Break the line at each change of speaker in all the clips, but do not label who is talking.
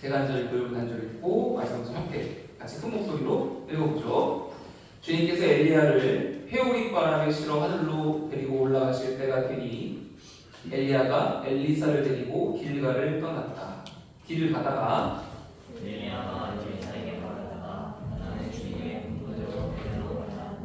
제가 한 절을 그리고 한 절을 읽고 말씀을 함께 같이 큰 목소리로 읽어보죠. 주님께서 엘리야를 회오리바람에 실어 하늘로 데리고 올라가실 때가 되니 엘리야가 엘리사를 데리고 길갈을 떠났다. 길을 가다가
엘리야가 엘리사에게 말하다가 나는 주님의 군부대로 베들로 가자.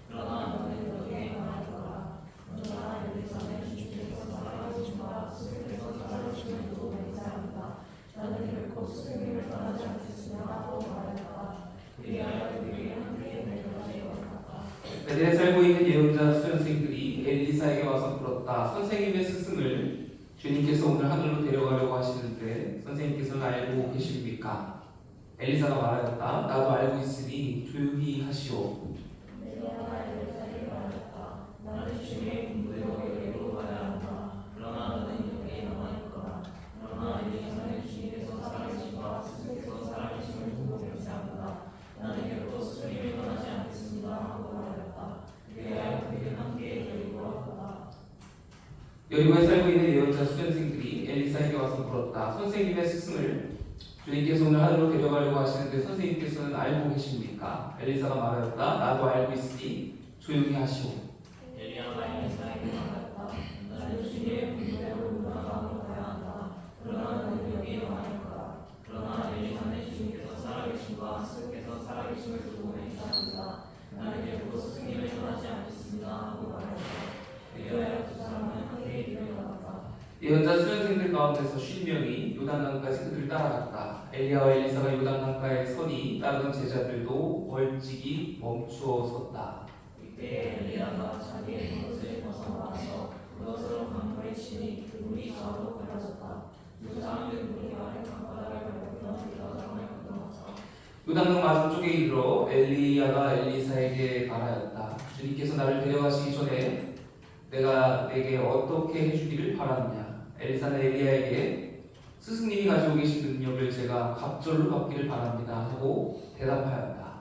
그러나 너는 너에게 말하거라. 그러나 엘리사는 주님께서 살아계심과 스승께서 살아계심을 두고 맹세한다. 나는 결코 스승님을 떠나지 않겠으나 하고 말하다가 그리하여 그들이 함께 내려가지 않았다.
베델에 살고 있는 예언자 수련생들이 엘리사에게 와서 물었다. 선생님의 스승을 주님께서 오늘 하늘로 데려가려고 하시는데 선생님께서는 알고 계십니까? 엘리사가 말하였다. 나도 알고 있으니 조용히 하시오.
엘리야가 엘리사에게 말했다. 나는 주님의 군부대로 데리고 가야 한다. 그러나 너는 여기에 남아 있거라. 그러나 엘리사는 주님께서 살아계심과 스승께서 살아계심을 두고 맹세한다. 나는 결코 스승님을 떠나지 않겠습니다 하고 말했다. 그리하여 그들이 함께 데리고 왔다.
여리고에 살고 있는 예언자 수련생들이 엘리사에게 와서 물었다. 선생님의 스승을 주님께서 오늘 하늘로 데려가려고 하시는데 선생님께서는 알고 계십니까? 엘리사가 말하였다. 나도 알고 있으니 조용히 하시오.
엘리야가 엘리사에게 말했다. 나는 주님의 군부대로 올라가고 가야 한다. 그러나 너는 여기에 남아 있거라. 그러나 엘리사는 주님께서 살아계심과 스승께서 살아계심을 두고 맹세한다. 나는 결코 스승님을 떠나지 않겠습니다 하고 말했다. 그리하여 두 사람은 함께 데려갔다.
예언자 수련생들 가운데서 50명이 요단강까지 그들을 따라갔다. 엘리야와 엘리사가 요단강가에 서니 따르던 제자들도 멀찍이 멈추어 섰다.
이때 엘리야가 자기의 그릇을 벗어나와서 그것으로 강물에 치니 그 물이 좌우로 갈라졌다. 두 사람은 물이 아래 강바닥을 밟았던 여자를 건너왔다.
요단강 맞은쪽에 이르러 엘리야가 엘리사에게 말하였다. 주님께서 나를 데려가시기 전에 내가 내게 어떻게 해주기를 바라느냐. 엘리사는 엘리야에게 스승님이 가지고 계신 능력을 제가 갑절로 받기를 바랍니다 하고 대답하였다.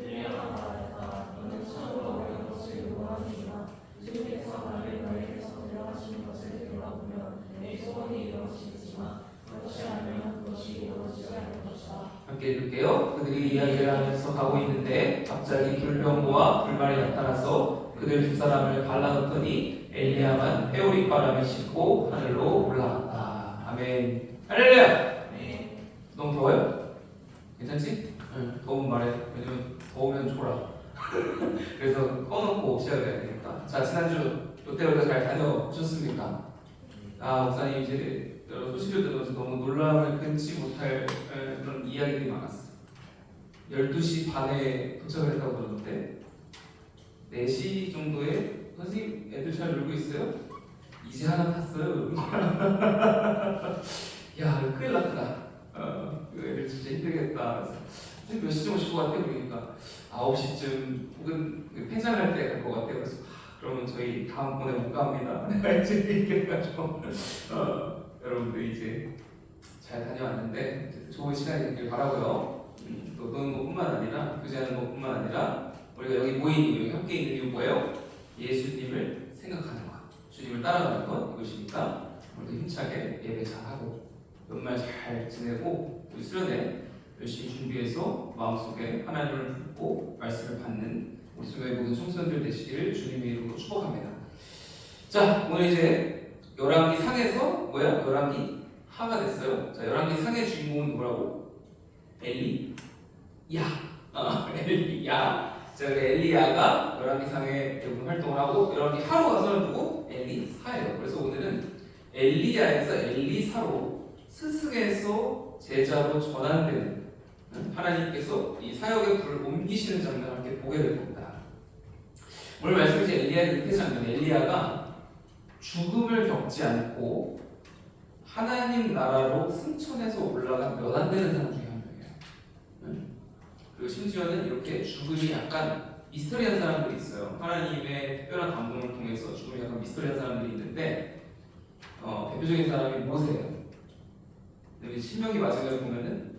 엘리야가 말했다. 너는 참으로 어려운 것을 요구하느니라. 주님께서 나를 너에게서 데려가시는 것을 돌아보면 내 소원이 이루어지겠지만 그렇지 않으면 그것이 이루어지지 않을 것이다.
함께 읽을게요. 그들이 이야기를 하면서 가고 있는데 갑자기 불병거와 불말이 나타나서 그들 두 사람을 갈라놓더니 엘리야만 회오리 바람에 싣고 하늘로 올라갔다. 아멘. 할렐루야.
네.
너무 더워요? 괜찮지? 응. 더우면 말해. 왜냐면 더우면 졸아. 그래서 꺼놓고 시작해야 되니까. 자, 지난주 롯데월드 잘 다녀오셨습니까? 아, 목사님 이제 여러 소식을 들어서 너무 놀람을 끊지 못할 그런 이야기들이 많았어. 12시 반에 도착을 했다고 들었는데 4시 정도에 선생님 애들 잘 놀고 있어요? 이제 하나 탔어요. 야, 큰일 났다. 이거 애들 진짜 힘들겠다. 그래서 선생님 몇 시쯤 오실 것 같아요? 그러니까 9시쯤 혹은 펜션할 때 갈 것 같아요. 그래서 그러면 저희 다음번에 못 갑니다. 내가 이제 얘기해가지고 여러분들 이제 잘 다녀왔는데 좋은 시간이 되길 바라고요. 또 노는 것뿐만 아니라 교제하는 것뿐만 아니라 우리가 여기 모인 이유, 함께 있는 이유 뭐예요? 예수님을 생각하는 것, 주님을 따라가는 것 이것이니까 우리도 힘차게 예배 잘하고 연말 잘 지내고 우리 수련회 열심히 준비해서 마음속에 하나님을 붙고 말씀을 받는 우리 수련회 모든 청소년들 되시기를 주님의 이름으로 축복합니다. 자, 오늘 이제 열왕기 상에서 뭐야? 열왕기 하가 됐어요. 자, 열왕기 상의 주인공은 뭐라고? 엘리야. 엘리야. 자, 엘리야가 열왕기 상에 대부분 활동을 하고 열왕기 하로 가서는 누구? 엘리사예요. 그래서 오늘은 엘리야에서 엘리사로 스승에서 제자로 전환되는 하나님께서 이 사역의 불을 옮기시는 장면을 함께 보게 될 겁니다. 오늘 말씀이신 엘리야의 은퇴 장면, 엘리야가 죽음을 겪지 않고 하나님 나라로 승천해서 올라간 몇 안 되는 사람 중에 한 명이에요. 그리고 심지어는 이렇게 죽음이 약간 미스터리한 사람들이 있어요. 하나님의 특별한 감동을 통해서 죽음이 약간 미스터리한 사람들이 있는데 대표적인 사람이 모세예요. 신명기 마지막에 보면은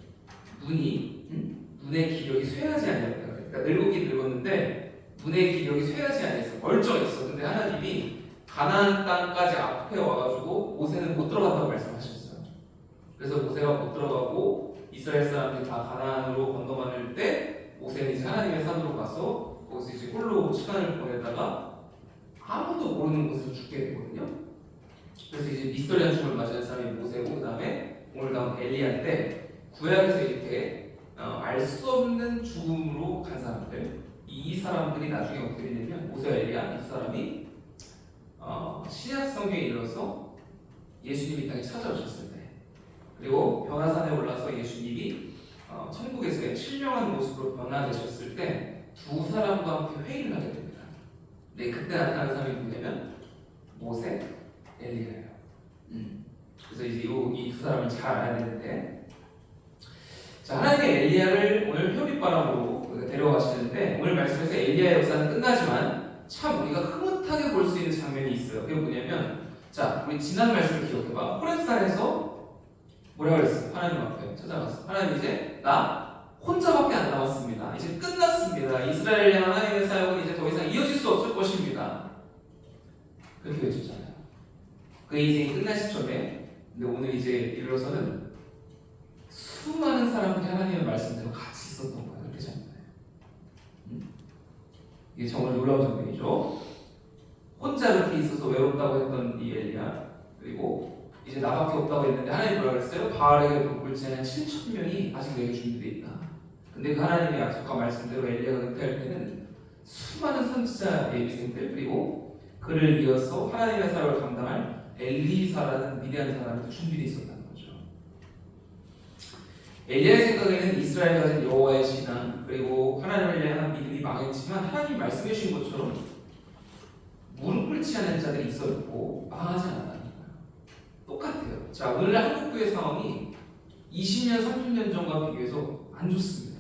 눈의 기력이 쇠하지 않았다. 그러니까 늙었긴 늙었는데 눈의 기력이 쇠하지 않았어. 멀쩡했어. 근데 하나님이 가나안 땅까지 앞에 와가지고 모세는 못 들어간다고 말씀하셨어요. 그래서 모세가 못 들어가고 이스라엘 사람들이 다 가나안으로 건너갈 때 모세는 이제 하나님의 산으로 가서 거기서 이제 홀로 시간을 보내다가 아무도 모르는 곳에서 죽게 되거든요. 그래서 이제 미스터리한 죽음을 맞이한 사람이 모세고 그 다음에 오늘 다음 엘리야인데 구약에서 이렇게 알 수 없는 죽음으로 간 사람들 이 사람들이 나중에 어떻게 되냐면 모세와 엘리야 이 사람이 신약 성경에 이르러서 예수님이 땅에 찾아오셨을 때 그리고 변화산에 올라서 예수님이 천국에서의 신령한 모습으로 변화되셨을 때 두 사람과 함께 회의를 하게 됩니다. 네, 그때 나타난 사람이 누구냐면 모세, 엘리야예요. 그래서 이제 이 두 사람을 잘 알아야 되는데 자, 하나님의 엘리야를 오늘 현윗바람으로 데려가시는데 오늘 말씀에서 엘리야의 역사는 끝나지만 참 우리가 흐뭇하게 볼 수 있는 장면이 있어요. 그게 뭐냐면 자, 우리 지난 말씀을 기억해봐. 호렙산에서 뭐라 그랬어? 하나님 앞에 찾아갔어. 하나님 이제 나 혼자밖에 안 남았습니다. 이제 끝났습니다. 이스라엘 향한 하나님의 사역은 이제 더 이상 이어질 수 없을 것입니다. 그렇게 외쳤잖아요. 그의 인생이 끝날 시점에 근데 오늘 이제 이르러서는 수많은 사람들이 하나님의 말씀대로 같이 있었던 거예요. 그렇게 장면에. 이게 정말 놀라운 장면이죠. 혼자 그렇게 있어서 외롭다고 했던 이 엘리야 그리고 이제 나밖에 없다고 했는데 하나님 뭐라 그랬어요? 바알에게 돌볼 자는 7,000명이 아직 내게 준비되어 있다. 근데 그 하나님의 약속한 말씀대로 엘리야가 은퇴할 때는 수많은 선지자 예비생들 그리고 그를 이어서 하나님의 사역을 감당할 엘리사라는 위대한 사람이 준비되어 있었다는 거죠. 엘리야의 생각에는 이스라엘이 가진 여호와의 신앙 그리고 하나님을 향한 믿음이 망했지만 하나님이 말씀해 주신 것처럼 무릎 꿇지 않은 자들이 있었고 망하지 않았다는 거예요. 똑같아요. 자, 오늘 한국교회 상황이 20년, 30년 전과 비교해서 안 좋습니다.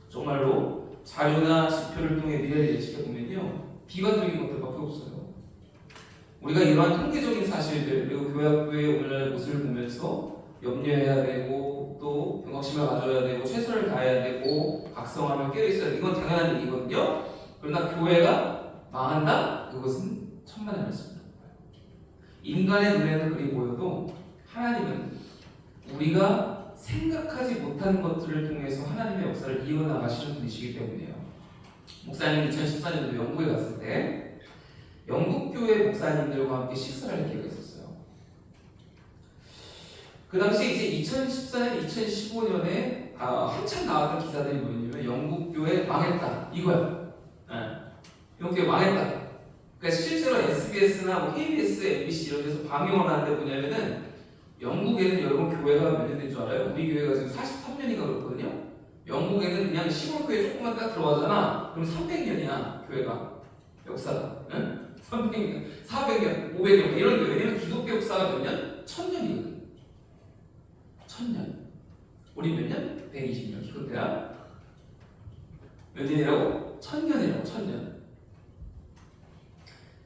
정말로 자료나 지표를 통해 미래를 예측해보면요 비관적인 것들밖에 없어요. 우리가 이러한 통계적인 사실들 그리고 교회의 오늘날 모습을 보면서 염려해야 되고 또 경각심을 가져야 되고 최선을 다해야 되고 각성하며 깨어있어야 되고 이건 당연한 얘기거든요. 그러나 교회가 망한다? 그것은 천만의 말씀입니다. 인간의 눈에는 그리 보여도 하나님은 우리가 생각하지 못한 것들을 통해서 하나님의 역사를 이어나가시는 분이시기 때문이에요. 목사님이 2014년도 영국에 갔을 때 영국교회 목사님들과 함께 식사를 할 기회가 있었어요. 그 당시 이제 2014년, 2015년에 한참 나왔던 기사들이 뭐냐면 영국교회 망했다 이거야. 영국교회 망했다. 그러니까 실제로 SBS나 뭐 KBS, MBC 이런 데서 방영을 하는데 뭐냐면은 영국에는 여러분 교회가 몇 년 된 줄 알아요? 우리 교회가 지금 43년인가 그렇거든요. 영국에는 그냥 시골교회 조금만 딱 들어가잖아. 그럼 300년이야 교회가 역사가. 응? 300년, 400년, 500년 이런 게 왜냐면 기독교 역사가 몇 년? 1000년이거든. 1000년. 우리 몇 년? 120년. 기독교야. 몇 년이라고? 1000년이라고. 1000년.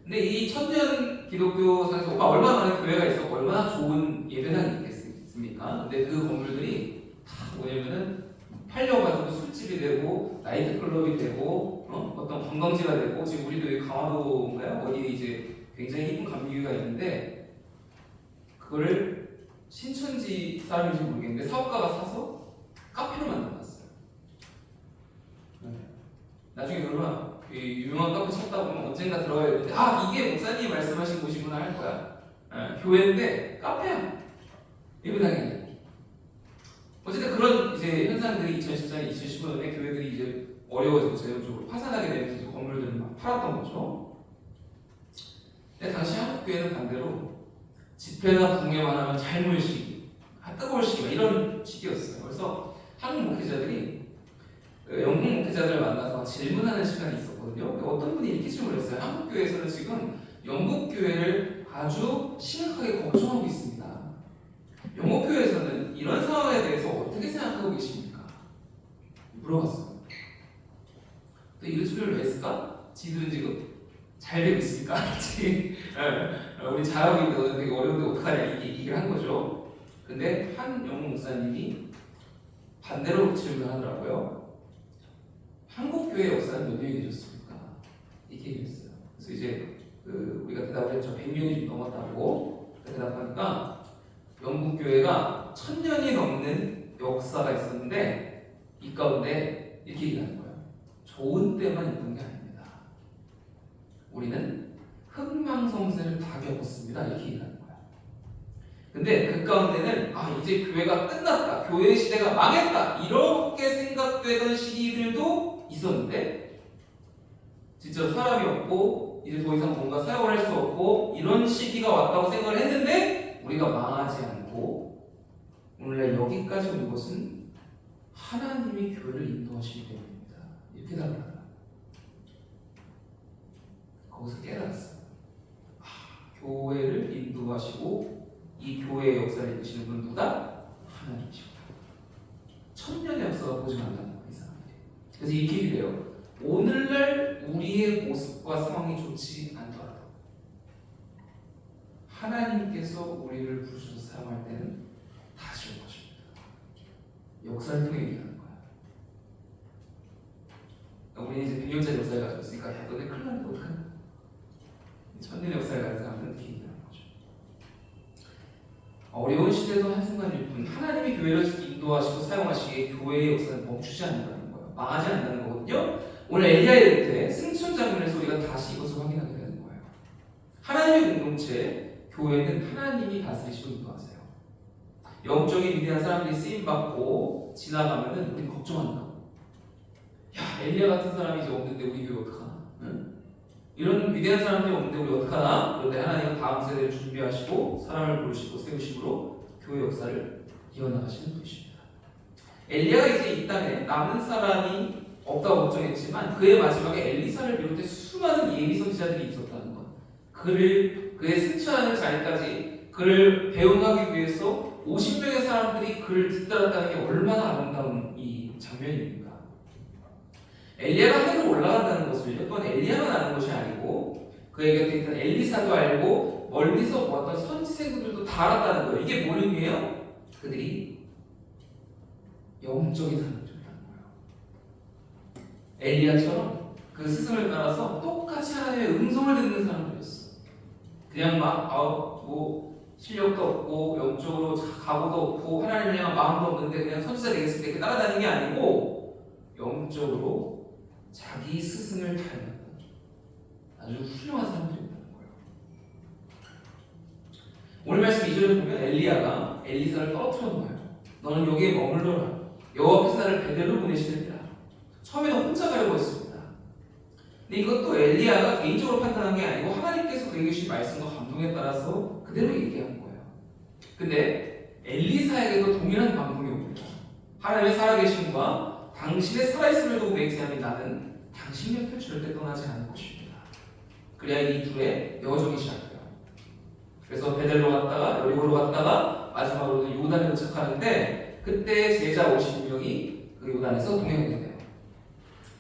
근데 이 1000년 기독교상에서 얼마나 많은 교회가 있었고 얼마나 좋은 예배당이 있겠습니까? 근데 그 건물들이 다 뭐냐면은 팔려가지고 술집이 되고 나이트클럽이 되고 어떤 관광지가 되고 지금 우리도 여기 강화도인가요? 어디 이제 굉장히 이쁜 감리교회가 있는데 그거를 신천지 사람인지 모르겠는데 사업가가 사서 카페로 만들어놨어요. 나중에 그러면 유명한 카페 찾다 보면 언젠가 들어가야 되는데 이게 목사님이 말씀하신 곳이구나 할 거야. 교회인데 카페야. 예배당이. 어쨌든 그런 이제 현상들이 2014년, 2015년에 교회들이 이제 어려워지고 재정적으로 파산하게 되면서 이제 건물들을 막 팔았던 거죠. 근데 당시 한국 교회는 반대로 집회나 붕괴만 하면 잘 모일 시기, 뜨거울 시기 이런 시기였어요. 그래서 한국 목회자들이 영국 목회자들을 만나서 질문하는 시간이 있었거든요. 어떤 분이 이렇게 질문했어요. 한국 교회에서는 지금 영국 교회를 아주 심각하게 걱정하고 있습니다. 영국 교회에서는 이런 상황에 대해서 어떻게 생각하고 계십니까? 물어봤어요. 또 이런 질문을 왜 했을까? 지들은 지금 잘 되고 있으니까 우리 잘하고 있는데 되게 어려운데 어떡하냐 이렇게 얘기를 한 거죠. 근데 한 영국 목사님이 반대로 질문을 하더라고요. 한국 교회 역사는 몇 년이 되셨습니까? 이렇게 얘기했어요. 그래서 이제 우리가 대답을 했죠. 100년이 좀 넘었다고 대답하니까 영국 교회가 1000년이 넘는 역사가 있었는데 이 가운데 이렇게 얘기하는 거예요. 좋은 때만 있는 게 아닙니다. 우리는 흥망성쇠를 다 겪었습니다. 이렇게 얘기하는 거예요. 근데 그 가운데는 이제 교회가 끝났다, 교회 시대가 망했다 이렇게 생각되던 시기들도 있었는데 진짜 사람이 없고 이제 더 이상 뭔가 사역을 할 수 없고 이런 시기가 왔다고 생각을 했는데 우리가 망하지 않고 오늘날 여기까지 온 것은 하나님이 교회를 인도하시기 때문입니다. 이렇게 답을 하더라. 거기서 깨달았어요. 교회를 인도하시고 이 교회의 역사를 이끄시는 분은 누구다? 하나님이시구나. 천년의 역사가 보증한다는 거예요, 이 사람들이. 그래서 이렇게 얘기해요. 오늘날 우리의 모습과 상황이 좋지 않더라도 하나님께서 우리를 부르셔서 사용할 때는 다시 올 것입니다. 역사를 통해 얘기하는 거야. 우리는 이제 100년짜리 역사를 가지고 있으니까 야 너네 큰일 나는데 어떡하냐. 천년의 역사를 가진 사람들은 이렇게 얘기하는 거죠. 어려운 시대에서 한순간일 뿐 하나님이 교회를 인도하시고 사용하시기에 교회의 역사는 멈추지 않는다는 거예요. 망하지 않는다는 거거든요. 오늘 엘리야의 때 승천 장면에서 우리가 다시 이것을 확인하게 되는 거예요. 하나님의 공동체, 교회는 하나님이 다스리시고 인도하세요. 영적인 위대한 사람들이 쓰임받고 지나가면은 우리 걱정한다고. 야 엘리야 같은 사람이 이제 없는데 우리 교회 어떡하나? 응? 이런 위대한 사람들이 없는데 우리 어떡하나? 그런데 하나님은 다음 세대를 준비하시고 사람을 부르시고 세우심으로 교회 역사를 이어나가시는 분이십니다. 엘리야가 이제 이 땅에 남은 사람이 없다고 걱정했지만 그의 마지막에 엘리사를 비롯해 수많은 예비 선지자들이 있었다는 것. 그의 승천하는 자리까지 그를 배웅하기 위해서 50명의 사람들이 그를 뒤따랐다는 게 얼마나 아름다운 이 장면입니까? 엘리야가 하늘로 올라간다는 것을 또한 엘리야만 아는 것이 아니고 그의 곁에 있던 엘리사도 알고 멀리서 보았던 선지생들도 다 알았다는 거예요. 이게 뭘 의미해요? 그들이 영적인 사람들이라는 거예요. 엘리야처럼 그 스승을 따라서 똑같이 하나님의 음성을 듣는 사람들이었어. 그냥 실력도 없고 영적으로 각오도 없고 하나님을 향한 마음도 없는데 그냥 선지자 되겠을 때 따라다니는 게 아니고 영적으로 자기 스승을 닮았던 아주 훌륭한 사람들이었다는 거예요. 오늘 말씀 2절에 보면 엘리야가 엘리사를 떨어뜨려 놓아요. 너는 여기에 머물러라. 여호와께서 나를 베델로 보내시느니라. 처음에는 혼자 가려고 했습니다. 근데 이것도 엘리야가 개인적으로 판단한 게 아니고 하나님께서 그에게 주신 말씀과 감동에 따라서 그대로 얘기한 거예요. 근데 엘리사에게도 동일한 감동이 옵니다. 하나님의 살아계심과 당신의 살아있음을 두고 맹세하는 나는 당신 곁을 절대 떠나지 않을 것입니다. 그래야 이 둘의 여정이 시작돼요. 그래서 베델로 갔다가 여리고로 갔다가 마지막으로는 요단에 도착하는데 그때 제자 50명이 그 요단에서 동행하게 돼요.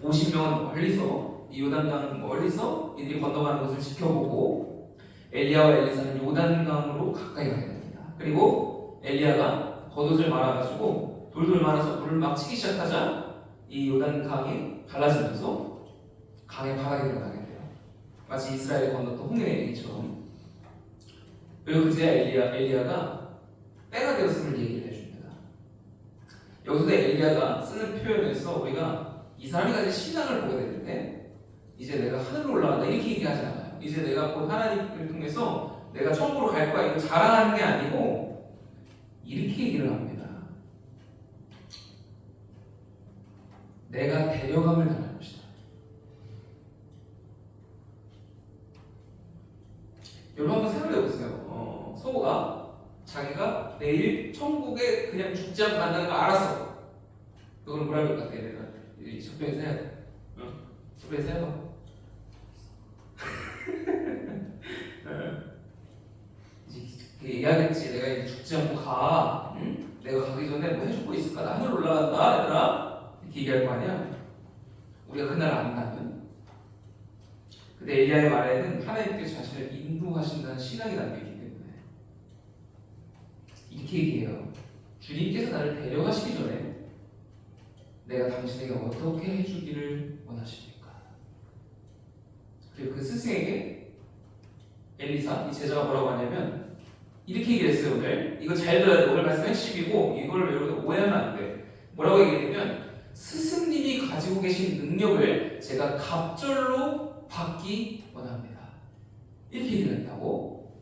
50명은 멀리서 이 요단강 멀리서 이들이 건너가는 것을 지켜보고 엘리야와 엘리사는 요단강으로 가까이 가게 됩니다. 그리고 엘리야가 겉옷을 말아가지고 돌돌 말아서 물을 막 치기 시작하자 이 요단강이 갈라지면서 강의 바닥에 들어가게 돼요. 마치 이스라엘이 건넜던 홍해의 얘기처럼. 그리고 그제 엘리야가 때가 되었음을 얘기를 해줍니다. 여기서 엘리야가 쓰는 표현에서 우리가 이 사람이 가진 신앙을 보게 되는데 이제 내가 하늘로 올라간다 이렇게 얘기하지 않아요. 이제 내가 곧 하나님을 통해서 내가 천국으로 갈 거야 이거 자랑하는 게 아니고 이렇게 얘기를 합니다. 내가 데려감을 당할 것이다. 여러분 한번 생각해 보세요. 소가 자기가 내일 천국에 그냥 죽지 않고 간다는 걸 알았어. 그걸 뭐라 그럴 것 같아? 내가 이 적변에서 해야 돼. 적변에서 해봐. 이제 얘기하겠지. 내가 이제 죽지 않고 가. 응? 내가 가기 전에 뭐 해줄 거 있을까? 나 하늘 올라간다, 얘들아. 이렇게 얘기할 거 아니야? 우리가 그날 안다면. 근데 엘리야의 말에는 하나님께서 자신을 인도하신다는 신앙이 담겨있기 때문에 이렇게 얘기해요. 주님께서 나를 데려가시기 전에 내가 당신에게 어떻게 해주기를 원하십니까? 그리고 그 스승에게 엘리사, 이 제자가 뭐라고 하냐면 이렇게 얘기했어요. 오늘 이거 잘 들어야 돼. 오늘 말씀 핵심이고 이걸 여러분 오해하면 안 돼. 뭐라고 얘기했냐면 스승님이 가지고 계신 능력을 제가 갑절로 받기 원합니다. 이렇게 얘기를 했다고.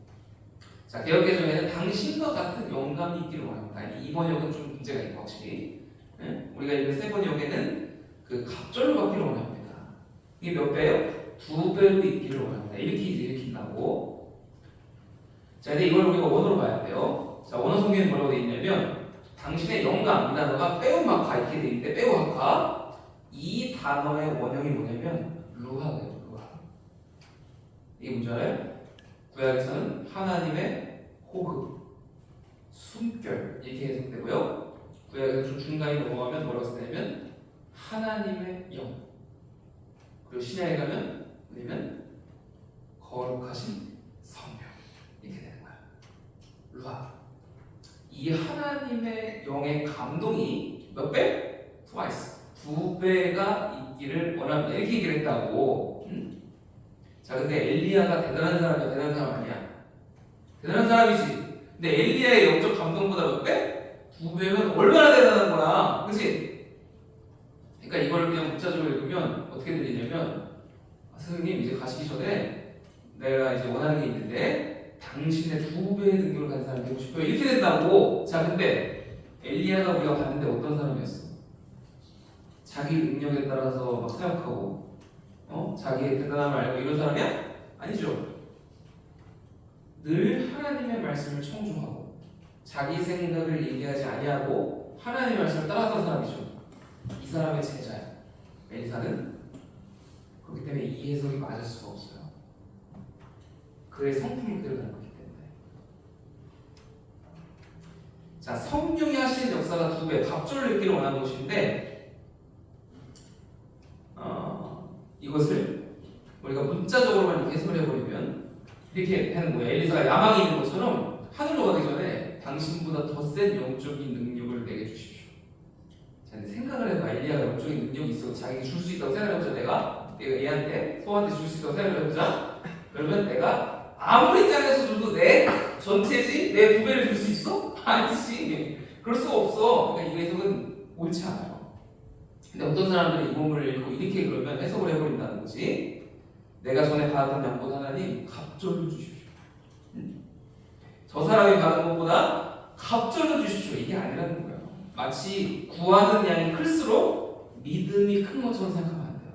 자, 개혁개정에는 당신과 같은 영감이 있기를 원합니다. 이 번역은 좀 문제가 있고 확실히 우리가 읽은 세 번역에는 그 갑절로 받기를 원합니다. 이게 몇 배요? 2배로 있기를 원합니다. 이렇게 읽힌다고. 자, 근데 이걸 우리가 원어로 봐야 돼요. 자, 원어 성경에 뭐라고 되어 있냐면 당신의 영감, 이 단어가 빼우마카 이렇게 되어 있는데 빼우마카 이 단어의 원형이 뭐냐면 루하예요. 루하. 이게 뭔지 알아요? 구약에서는 하나님의 호흡, 숨결 이렇게 해석되고요. 구약에서 좀 중간에 넘어가면 뭐라고 쓰냐면 하나님의 영. 그리고 신약에 가면 뭐냐면 거룩하신 성령 이렇게 되는 거야. 루하. 이 하나님의 영의 감동이 몇 배? twice. 2배가 있기를 원합니다. 이렇게 얘기를 했다고. 자, 근데 엘리야가 대단한 사람이야? 대단한 사람 아니야? 대단한 사람이지. 근데 엘리야의 영적 감동보다 몇 배? 2배면 얼마나 대단한 거야. 그치? 그러니까 이걸 그냥 문자적으로 읽으면 어떻게 들리냐면 선생님 이제 가시기 전에 내가 이제 원하는 게 있는데 당신의 2배의 능력을 가진 사람이 되고 싶어요. 이렇게 된다고. 자, 근데 엘리야가 우리가 봤는데 어떤 사람이었어? 자기 능력에 따라서 막 생각하고 자기의 대단함을 알고 이런 사람이야? 아니죠. 늘 하나님의 말씀을 청중하고 자기 생각을 얘기하지 아니하고 하나님의 말씀을 따랐던 사람이죠. 이 사람의 제자야. 엘리사는. 그렇기 때문에 이 해석이 맞을 수가 없어요. 그의 성품을 그대로 닮았기 때문에. 자, 성령이 하시는 역사가 2배, 갑절로 읽기를 원하는 것인데 이것을 우리가 문자적으로만 이렇게 해석을 해버리면 이렇게 하는 거예요. 엘리사가 야망이 있는 것처럼 하늘로 가기 전에 당신보다 더 센 영적인 능력을 내게 주십시오. 자, 근데 생각을 해봐. 엘리야가 영적인 능력이 있어 자기에게 줄 수 있다고 생각해보자. 내가 얘한테 소한테 줄 수 있다고 생각해보자. 그러면 내가 아무리 짜내서 줘도 내 전체지 내 2배를 줄 수 있어? 아니지. 그럴 수가 없어. 그러니까 이 해석은 옳지 않아요. 근데 어떤 사람들이 이 본문을 읽고 이렇게 그러면 해석을 해버린다는 거지. 내가 전에 받았던 양보다 하나님 갑절로 주십시오. 저 사람이 받은 것보다 갑절로 주십시오. 이게 아니라는 거예요. 마치 구하는 양이 클수록 믿음이 큰 것처럼 생각하면 안 돼요.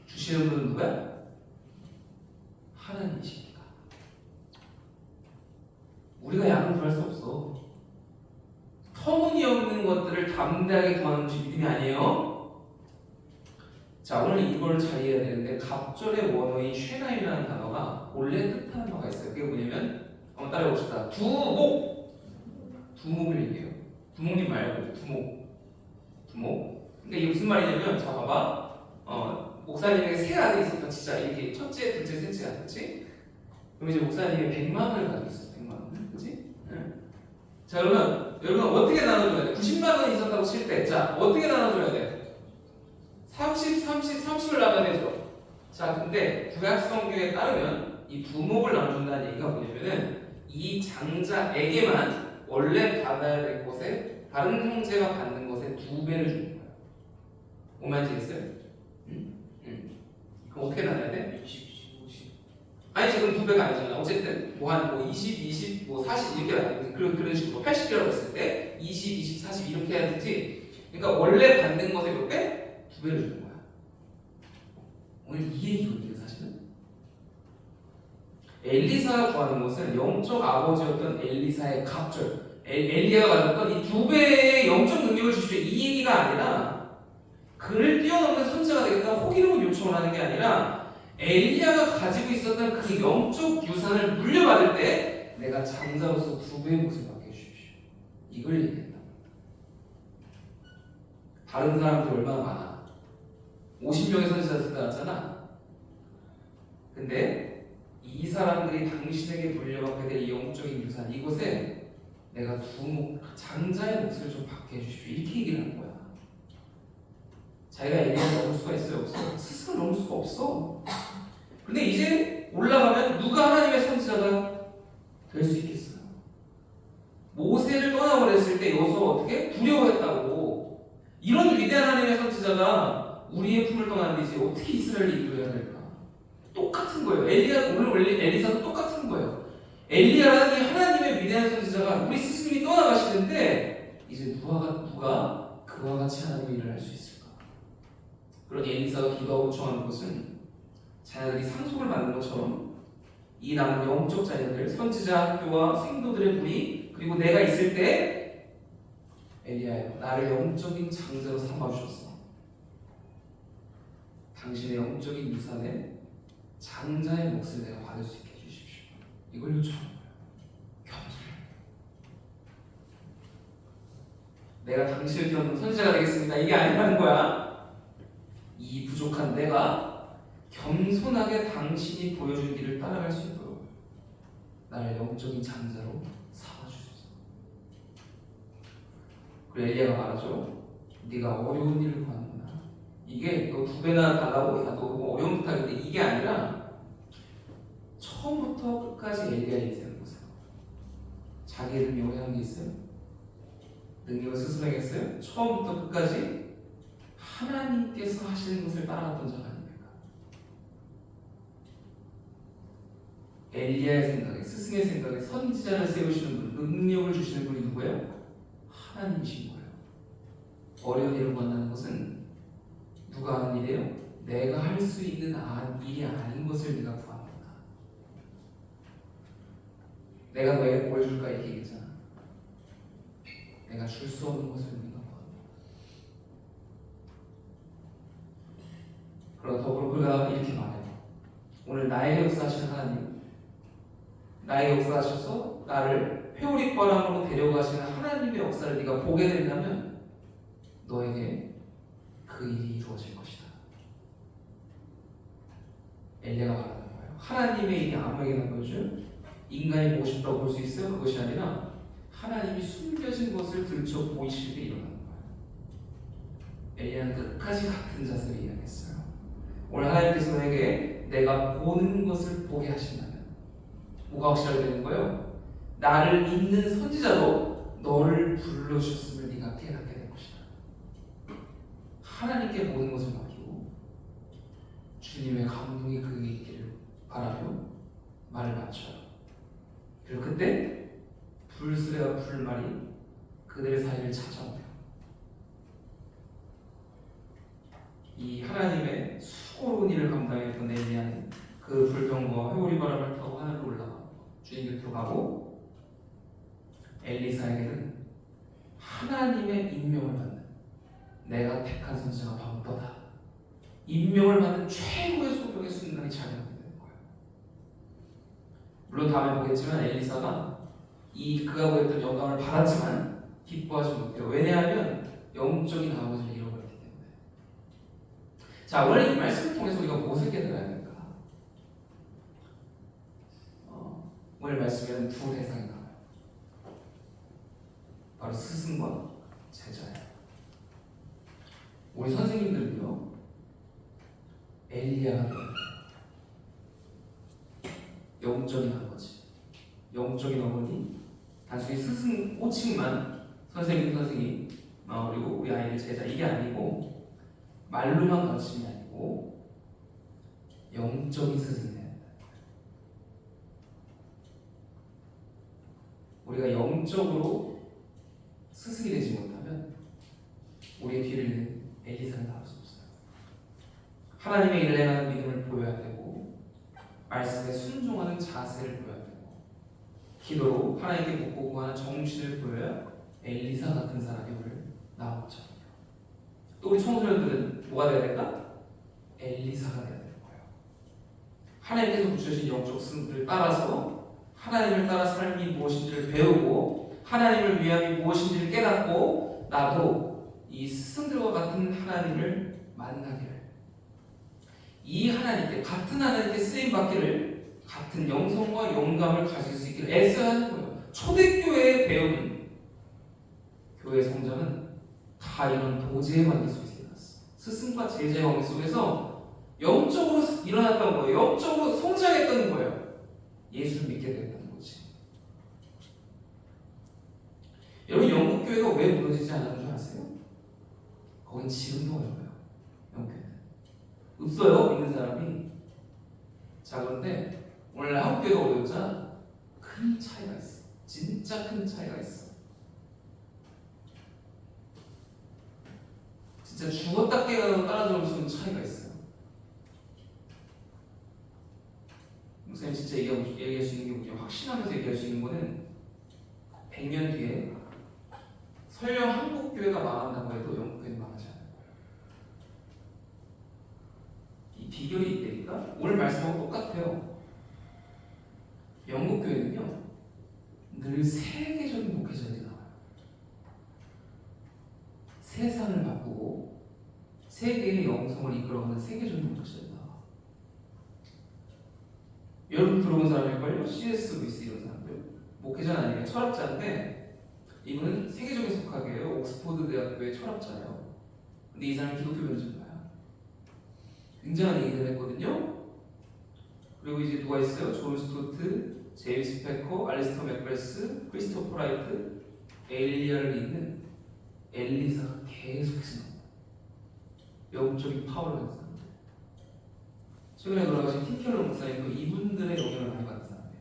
주시는 분은 누구야? 하나님이십니다. 우리가 양을 구할 수 없어. 터무니없는 것들을 담대하게 구하는 것이 믿음이 아니에요. 자, 오늘 이걸 잘 이해해야 되는데 갑절의 원어인 쉐나이라는 단어가 원래 뜻하는 바가 있어요. 그게 뭐냐면 한번 따라해봅시다. 두목을 얘기해요. 두목님 말고 두목. 그러니까 이게 무슨 말이냐면 자 봐봐. 목사님에게 세 아들이 있었던 진짜 이렇게 첫째, 둘째, 셋째 아들지. 그럼 이제 목사님이 100만 원을 가지고 있었어. 100만 원. 그렇지? 자, 그러면 여러분 어떻게 나눠줘야 돼? 90만 원이 있었다고 칠 때, 자 어떻게 나눠줘야 돼? 30을 나눠야 되죠. 자, 근데 구약 성경에 따르면 이 두목을 나눠준다는 얘기가 뭐냐면은 이 장자에게만 원래 받아야 될 것에 다른 형제가 받는 것에 2배를 주는 거예요. 뭔 말인지 알겠어요? 그럼 어떻게 나눠야 돼? 20. 아니 지금 2배가 아니잖아. 어쨌든 뭐 20, 40 이렇게 나눠. 그런 식으로 80이라고 했을 때 20, 40 이렇게 해야 되지. 그러니까 원래 받는 것에 몇 배? 2배를 주는 거야. 오늘 이 얘기거든요, 사실은. 엘리사가 구하는 것은 영적 아버지였던 엘리사의 갑절, 엘리야가 가졌던 이 2배의 영적 능력을 주십시오. 이 얘기가 아니라 그를 뛰어넘는 선지자가 되겠다 호기로운 요청을 하는 게 아니라 엘리야가 가지고 있었던 그 영적 유산을 물려받을 때 내가 장자로서 2배의 몫을 받게 해주십시오. 이걸 얘기했다. 다른 사람들 얼마나 많아. 50명의 선지자들 나왔잖아. 근데 이 사람들이 당신에게 물려받게 될 이 영적인 유산 이곳에 내가 장자의 몫을 좀 받게 해주십시오. 이렇게 얘기를 하는 거야. 자기가 엘리야를 넘을 수가 있어요? 없어? 스스로 넘을 수가 없어. 근데 이제 올라가면 누가 하나님의 선지자가 될 수 있겠어요? 모세를 떠나버렸을 때 여호수아가 어떻게? 두려워했다고. 이런 위대한 하나님의 선지자가 우리의 품을 떠나는데 이제 어떻게 이스라엘을 이끌어야 될까? 똑같은 거예요. 오늘 엘리사도 똑같은 거예요. 엘리야라는 이 하나님의 위대한 선지자가 우리 스승님이 떠나가시는데 이제 누가 그와 같이 하나님의 일을 할 수 있을까? 그러니 엘리사가 기도하고 청하는 것은 자녀들이 상속을 받는 것처럼 이 남은 영적 자녀들, 선지자 학교와 생도들의 무리, 그리고 내가 있을 때 엘리야여, 나를 영적인 장자로 삼아주셨어. 당신의 영적인 유산에 장자의 몫을 내가 받을 수 있게 해주십시오. 이걸 요청하는 거예요. 겸손해. 내가 당신을 뒤엎는 선지자가 되겠습니다. 이게 아니라는 거야. 이 부족한 내가 겸손하게 당신이 보여준 길을 따라갈 수 있도록 나를 영적인 장자로 삼아주소서. 그리고 엘리야가 말하죠. 네가 어려운 일을 구하는구나. 이게 너 2배나 달라고 야너 어려운 부탁인데 이게 아니라 처음부터 끝까지 엘리야의 인생을 보세요. 자기 이름이 오해한 게 있어요? 능력을 스스로하겠어요? 처음부터 끝까지 하나님께서 하시는 것을 따라갔던 자가 아닙니까? 엘리야의 생각에, 스승의 생각에 선지자를 세우시는 분, 능력을 주시는 분이 누구예요? 하나님이신 거예요. 어려운 일을 만나는 것은 누가 하는 일이에요? 내가 할 수 있는 일이 아닌 것을 네가 구하는 거다. 내가 너에게 뭘 줄까 이렇게 얘기했잖아. 내가 줄 수 없는 것을 네가 구하는 거다. 그러다 더불어 이렇게 말해요. 오늘 나에게 역사하신 하나님, 나에게 역사하셔서 나를 회오리바람으로 데려가시는 하나님의 역사를 네가 보게 된다면 너에게 그 일이 이루어질 것이다. 엘리야가 말하는 거예요. 하나님의 일이 아무에게나 보여줄 인간이 보고 싶다고 볼 수 있어요? 그것이 아니라 하나님이 숨겨진 것을 들춰 보이실 때 일어나는 거예요. 엘리야는 끝까지 같은 자세로 이야기했어요. 오늘 하나님께서 너에게 내가 보는 것을 보게 하신다면 뭐가 확실하게 되는 거예요? 나를 믿는 선지자로 너를 불러주셨음을 네가 깨닫게 될 것이다. 하나님께 모든 것을 맡기고 주님의 감동이 그에게 있기를 바라며 말을 맞춰요. 그리고 그때 불수레와 불말이 그들의 사이를 찾아오며 이 하나님의 수고로운 일을 감당했던 엘리야는 그 불병과 회오리 바람을 타고 하늘로 올라가 주님 곁으로 가고 엘리사에게는 하나님의 임명을 받는 내가 택한 선지자가 바로 너다. 임명을 받는 최고의 소명의 순간이 자기한테 되는 거예요. 물론 다음에 보겠지만 엘리사가 그가 보였던 영감을 받았지만 기뻐하지 못해요. 왜냐하면 영적인 아버지를 잃어버렸기 때문에. 자, 오늘 이 말씀을 통해서 우리가 무엇을 깨달아야 될까? 오늘 말씀에는 두 대상이 나와요. 바로 스승과 제자예요. 우리 선생님들은요 엘리야가 돼요. 영적인 아버지, 영적인 어머니, 단순히 스승 호칭만 선생님 그리고 우리 아이들 제자 이게 아니고 말로만 가르침이 아니고 영적인 스승이 돼야 된다. 우리가 영적으로 스승이 되지 못하면 우리의 뒤를 잇는 엘리사를 나올 수 없어요. 하나님의 일을 행하는 믿음을 보여야 되고 말씀에 순종하는 자세를 보여야 되고 기도로 하나님께 묻고 구하는 정신을 보여야 엘리사 같은 사람이 오늘 나오죠. 또 우리 청소년들은 뭐가 돼야 될까? 엘리사가 돼야 되는 거예요. 하나님께서 붙여주신 영적 스승들을 따라서 하나님을 따라 삶이 무엇인지를 배우고 하나님을 위함이 무엇인지를 깨닫고 나도 이 스승들과 같은 하나님을 만나기를 이 하나님께 같은 하나님께 쓰임받기를 같은 영성과 영감을 가질 수 있기를 애써야 하는 거예요. 초대교회에 배우는 교회 성장은 다 이런 도제의 관계 속에서 일어났어. 스승과 제자의 관계 속에서 영적으로 일어났던 거예요. 영적으로 성장했던 거예요. 예수를 믿게 됐다는 거지. 여러분 영국 교회가 왜 무너지지 않았는 줄 아세요? 거긴 지금도 어려워요. 영교회는 없어요, 믿는 사람이. 자, 그런데 오늘 한국교회가 어려웠잖아. 큰 차이가 있어. 진짜 큰 차이가 있어. 진짜 죽었다 깨어나도 따라잡을 수 있는 차이가 있어요. 목사님 진짜 얘기할 수 있는 게 확신하면서 얘기할 수 있는 거는 100년 뒤에 설령 한국교회가 망한다고 해도 영국교회는 망하지 않아요. 이 비결이 있다니까. 오늘 말씀하고 똑같아요. 영국교회는요 늘 세계적인 목회자들이 나와요. 세상을 바꾸고 세계의 영성을 이끌어가는 세계적인 목회자들이 나와. 여러분 들어본 사람일걸요? C.S. 루이스 이런 사람들. 목회자는 아니에요. 철학자인데 이분은 세계적인 석학이에요. 옥스포드 대학교의 철학자예요. 근데 이 사람이 기독교 변증자야. 굉장한 얘기를 했거든요. 그리고 이제 누가 있어요? 존 스토트, 제임스 패커, 알리스터 맥베스, 크리스토퍼 라이트, 엘리아를 잇는 엘리사가 계속해서 나옵니다. 영적인 파워를 가진 사람들. 최근에 돌아가신 팀켈러 목사님도 이분들의 영향을 많이 받은 사람이에요.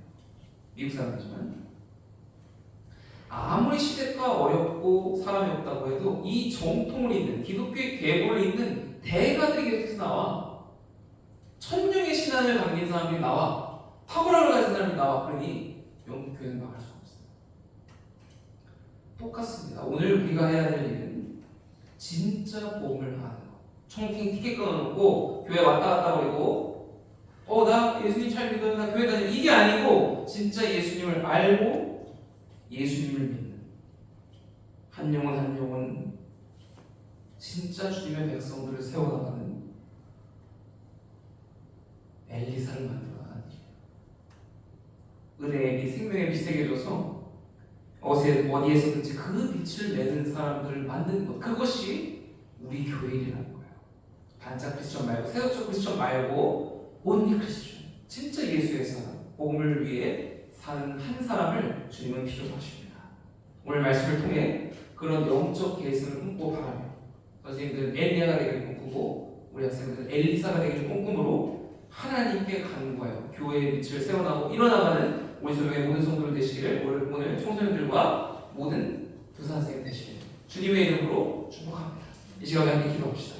미국 사람이지만 아무리 시대가 어렵고 사람이 없다고 해도 이 정통을 잇는 기독교의 계보를 잇는 대가들이 계속해서 나와. 천명의 신앙을 담긴 사람들이 나와. 탁월함을 가진 사람이 나와. 그러니 영국교회는 막을 수가 없어요. 똑같습니다. 오늘 우리가 해야 될 일은 진짜 복음을 아는 거. 청팅 티켓 끊어놓고 교회 왔다 갔다 거리고 나 예수님 잘 믿어요. 나 교회 다녀. 이게 아니고 진짜 예수님을 알고 예수님을 믿는 한 영혼 한 영혼 진짜 주님의 백성들을 세워나가는 엘리사를 만들어가는 일이에요. 은혜의 빛, 생명의 빛 새겨줘서 어디에서든지 그 빛을 내는 사람들을 만드는 것, 그것이 우리 교회 일이라는 거예요. 반짝 크리스천 말고 세속적 크리스천 말고 온리 크리스천, 진짜 예수의 사람, 복음을 위해 사는 한 사람을 주님은 필요로 하십니다. 오늘 말씀을 통해 그런 영적 계승을 꿈꾸고 바라며 선생님들은 엘리야가 되기를 꿈꾸고 우리 학생들은 엘리사가 되기를 꿈꾸므로 하나님께 간구하여 교회의 빛을 세워나가고 일어나가는 우리 조명의 모든 성도들 되시기를 오늘 청소년들과 모든 교사 선생님 되시기를 주님의 이름으로 축복합니다. 이 시간에 함께 기도합시다.